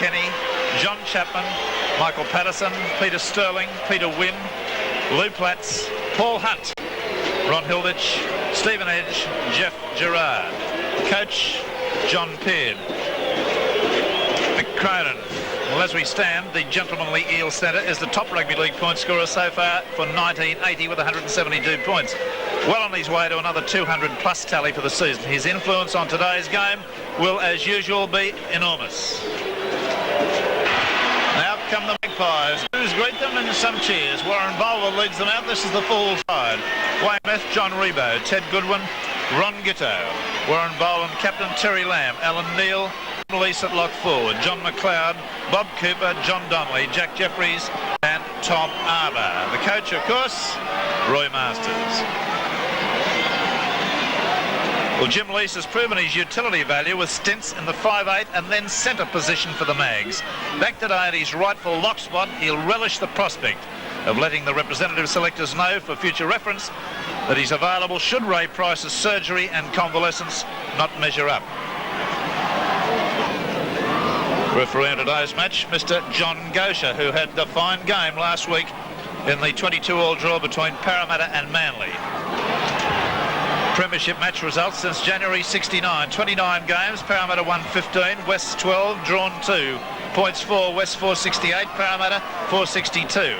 Kenny, John Chapman, Michael Patterson, Peter Sterling, Peter Wynn, Lou Platts, Paul Hunt, Ron Hilditch, Stephen Edge, Jeff Gerard. Coach, John Peard. Mick Cronin. Well, as we stand, the gentlemanly Eel Centre is the top rugby league point scorer so far for 1980 with 172 points. Well on his way to another 200 plus tally for the season. His influence on today's game will, as usual, be enormous. Now come the Magpies. Who's greet them and some cheers. Warren Bolwer leads them out. This is the full side. Wayne Meth, John Rebo, Ted Goodwin, Ron Gitto, Warren Boland, Captain Terry Lamb, Alan Neal, Police at lock forward, John McLeod, Bob Cooper, John Donnelly, Jack Jeffries and Tom Arbour. The coach, of course, Roy Masters. Well, Jim Lease has proven his utility value with stints in the 5'8" and then centre position for the Mags. Back today at his rightful lock spot, he'll relish the prospect of letting the representative selectors know for future reference that he's available should Ray Price's surgery and convalescence not measure up. Referee in today's match, Mr. John Gosher, who had the fine game last week in the 22-all draw between Parramatta and Manly. Premiership match results since January 69. 29 games, Parramatta won 15, West 12, drawn 2. Points 4, West 468, Parramatta 462.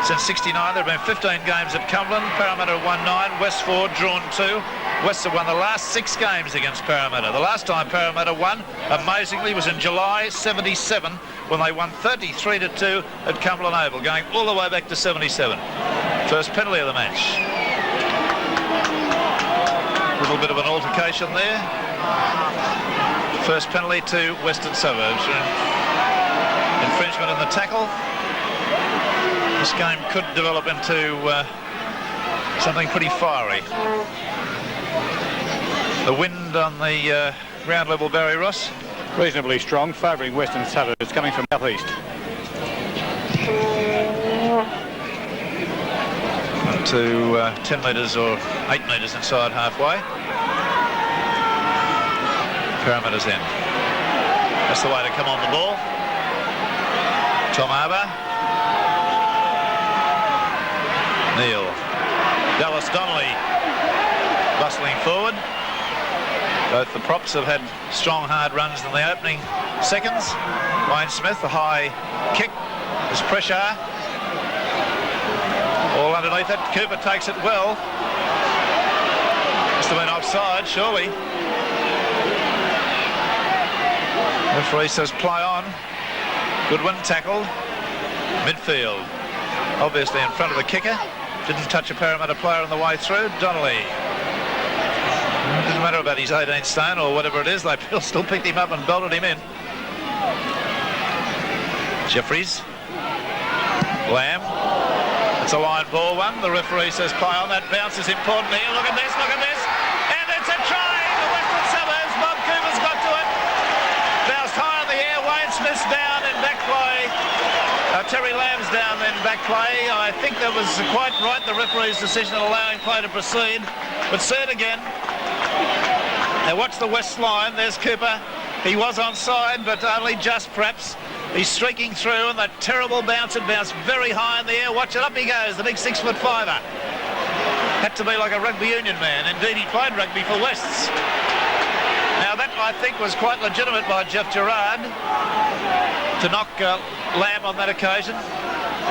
Since 69, there have been 15 games at Cumberland. Parramatta won 9, West 4, drawn 2. West have won the last 6 games against Parramatta. The last time Parramatta won, amazingly, was in July 77 when they won 33-2 at Cumberland Oval, going all the way back to 77. First penalty of the match. A little bit of an altercation there. First penalty to Western Suburbs. Infringement in the tackle. This game could develop into something pretty fiery. The wind on the ground level, Barry Ross? Reasonably strong, favouring Western Suburbs. It's coming from southeast. Up to 10 metres or 8 metres inside halfway. Parramatta's in. That's the way to come on the ball. Tom Arbour. Neal. Dallas Donnelly bustling forward. Both the props have had strong, hard runs in the opening seconds. Wayne Smith, the high kick. There's pressure. All underneath it. Cooper takes it well. Must have been offside, surely. Referee says play on. Goodwin tackled. Midfield. Obviously in front of the kicker. Didn't touch a Parramatta player on the way through. Donnelly. It doesn't matter about his 18 stone or whatever it is. They still picked him up and belted him in. Jeffries. Lamb. It's a line ball one. The referee says play on. That bounce is important here. Look at this, look at this. And it's a try. The Western Suburbs. Bob Cooper's got to it. Bounced high in the air. Wayne Smith's down in back play. Terry Lamb's down in back play. I think that was quite right, the referee's decision allowing play to proceed. But see it again. Now watch the West line. There's Cooper. He was onside, but only just perhaps. He's streaking through, and that terrible bounce, it bounced very high in the air. Watch it, up he goes, the big 6'5". Had to be like a rugby union man. Indeed, he played rugby for Wests. Now that, I think, was quite legitimate by Jeff Gerard to knock Lamb on that occasion.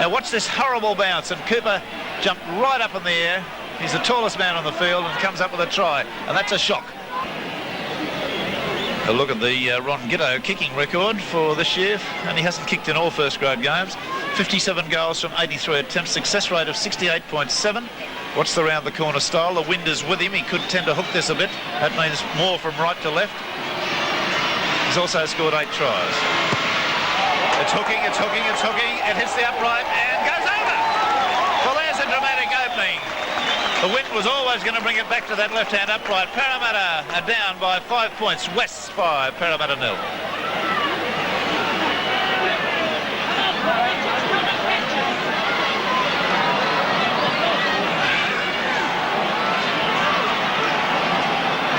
Now watch this horrible bounce, and Cooper jumped right up in the air. He's the tallest man on the field and comes up with a try, and that's a shock. A look at the Ron Gitto kicking record for this year, and he hasn't kicked in all first grade games. 57 goals from 83 attempts, success rate of 68.7. Watch the round the corner style. The wind is with him. He could tend to hook this a bit. That means more from right to left. He's also scored 8 tries. It's hooking, it's hooking, it's hooking. It hits the upright and goes over. Well, there's a dramatic opening. The wind was always going to bring it back to that left-hand upright. Parramatta are down by 5 points. West 5, Parramatta 0.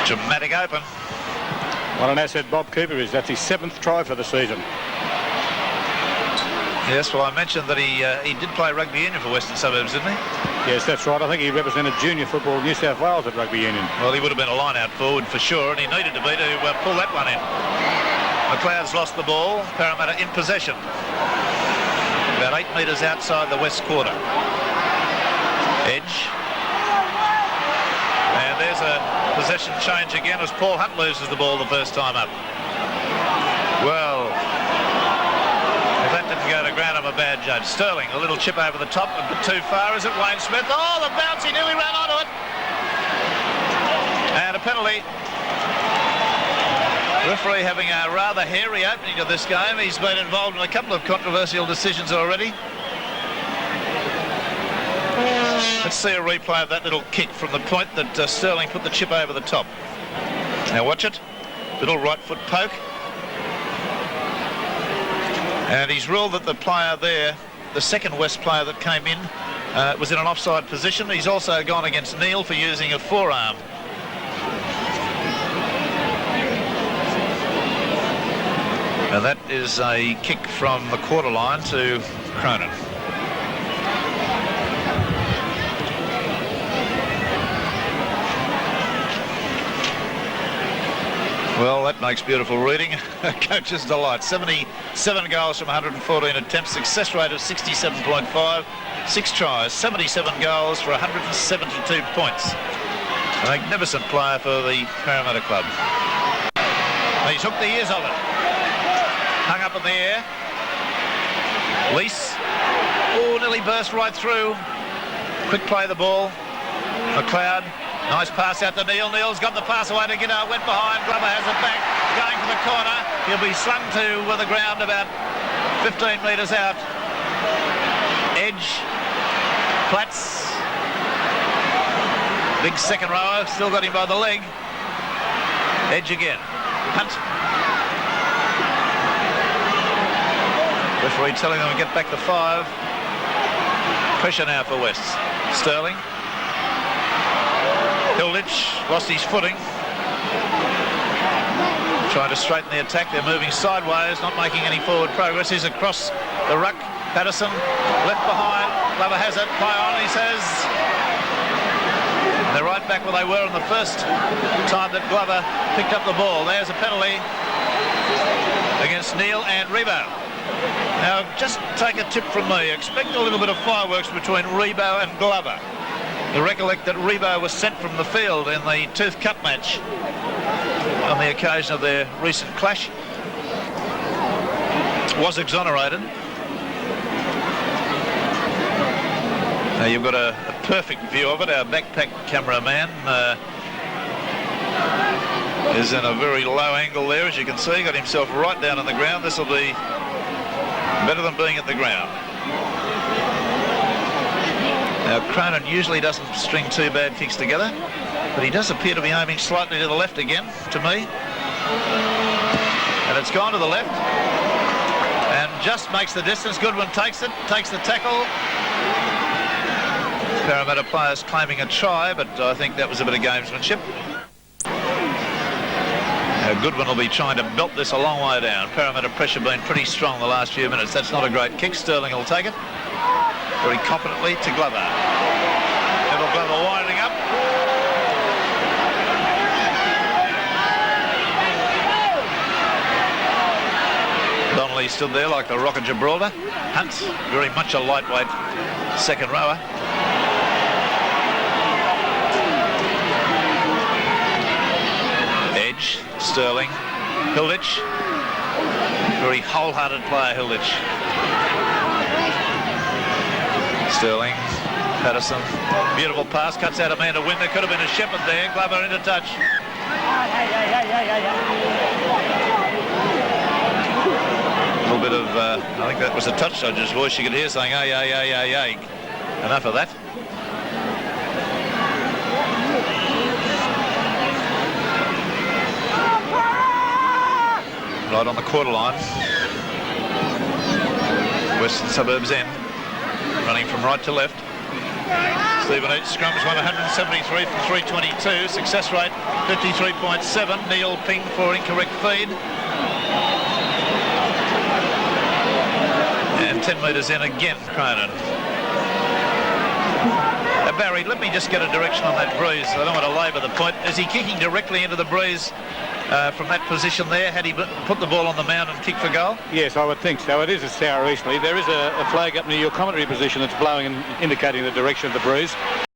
Dramatic open. What an asset Bob Cooper is. That's his 7th try for the season. Yes, well, I mentioned that he did play rugby union for Western Suburbs, didn't he? Yes, that's right. I think he represented junior football New South Wales at rugby union. Well, he would have been a line-out forward for sure, and he needed to be to pull that one in. McLeod's lost the ball. Parramatta in possession. About 8 metres outside the west quarter. Edge. And there's a possession change again as Paul Hunt loses the ball the first time up. Well, if that didn't go to ground, I'm a bad judge. Sterling, a little chip over the top, a bit too far. Is it Wayne Smith? Oh, the bounce, he nearly ran onto it. And a penalty. Referee having a rather hairy opening to this game. He's been involved in a couple of controversial decisions already. Let's see a replay of that little kick from the point that Sterling put the chip over the top. Now watch it. Little right foot poke. And he's ruled that the player there, the second West player that came in, was in an offside position. He's also gone against Neil for using a forearm. And that is a kick from the quarter line to Cronin. Well, that makes beautiful reading. Coach's delight. 77 goals from 114 attempts, success rate of 67.5, 6 tries, 77 goals for 172 points. A magnificent player for the Parramatta club. He's hooked the ears of it. Hung up in the air. Lease. Oh, nearly burst right through. Quick play the ball. McLeod. Nice pass out to Neil. Neil's got the pass away to Gidder. Went behind. Glover has it back. Going for the corner. He'll be slung to the ground about 15 metres out. Edge. Platts. Big second rower. Still got him by the leg. Edge again. Hunt. Referee telling them to get back to 5. Pressure now for West. Sterling. Hilditch lost his footing. Trying to straighten the attack. They're moving sideways, not making any forward progress. He's across the ruck. Patterson left behind. Glover has it. Play on, he says. And they're right back where they were on the first time that Glover picked up the ball. There's a penalty against Neil and Rebo. Now, just take a tip from me. Expect a little bit of fireworks between Rebo and Glover. You recollect that Rebo was sent from the field in the Tooth Cup match on the occasion of their recent clash. Was exonerated. Now, you've got a perfect view of it. Our backpack cameraman is in a very low angle there, as you can see. Got himself right down on the ground. This will be better than being at the ground. Now, Cronin usually doesn't string 2 bad kicks together, but he does appear to be aiming slightly to the left again, to me. And it's gone to the left. And just makes the distance. Goodwin takes it, takes the tackle. Parramatta players claiming a try, but I think that was a bit of gamesmanship. Now, Goodwin will be trying to belt this a long way down. Parramatta pressure been pretty strong the last few minutes. That's not a great kick. Sterling will take it very competently to Glover. Neville Glover winding up. Donnelly stood there like the Rock of Gibraltar. Hunt, very much a lightweight second rower. Edge, Sterling, Hilditch. Very wholehearted player, Hilditch. Sterling, Patterson, beautiful pass, cuts out a man to win. There could have been a Shepherd there. Glover into touch. A little bit of, I think that was a touch judge's voice you could hear saying, ay, ay, ay, ay, ay. Enough of that. Right on the quarter line. Western Suburbs end. Running from right to left. Stephen Eates scrums 173 from 322. Success rate 53.7. Neil Ping for incorrect feed. And 10 metres in again, Cronin. Barry, let me just get a direction on that breeze. I don't want to labour the point. Is he kicking directly into the breeze from that position there? Had he put the ball on the mound and kicked for goal? Yes, I would think so. It is a sour easterly. There is a flag up near your commentary position that's blowing and indicating the direction of the breeze.